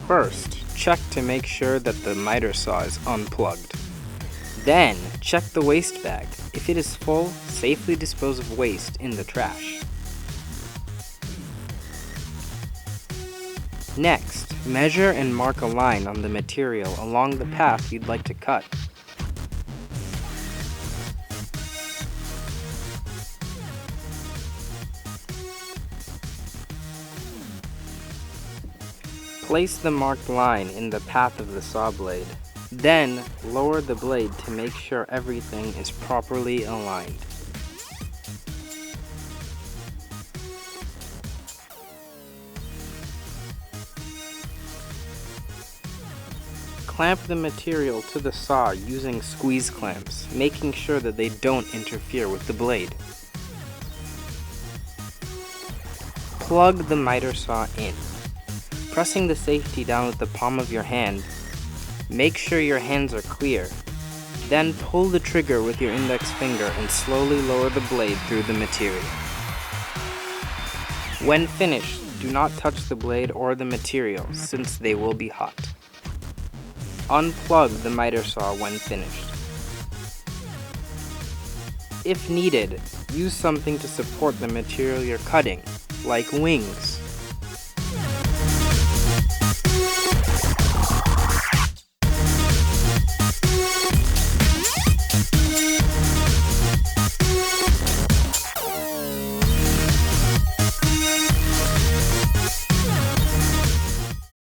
First, check to make sure that the miter saw is unplugged. Then, check the waste bag. If it is full, safely dispose of waste in the trash. Next, measure and mark a line on the material along the path you'd like to cut. Place the marked line in the path of the saw blade. Then, lower the blade to make sure everything is properly aligned. Clamp the material to the saw using squeeze clamps, making sure that they don't interfere with the blade. Plug the miter saw in. Pressing the safety down with the palm of your hand, make sure your hands are clear. Then pull the trigger with your index finger and slowly lower the blade through the material. When finished, do not touch the blade or the material since they will be hot. Unplug the miter saw when finished. If needed, use something to support the material you're cutting, like wings.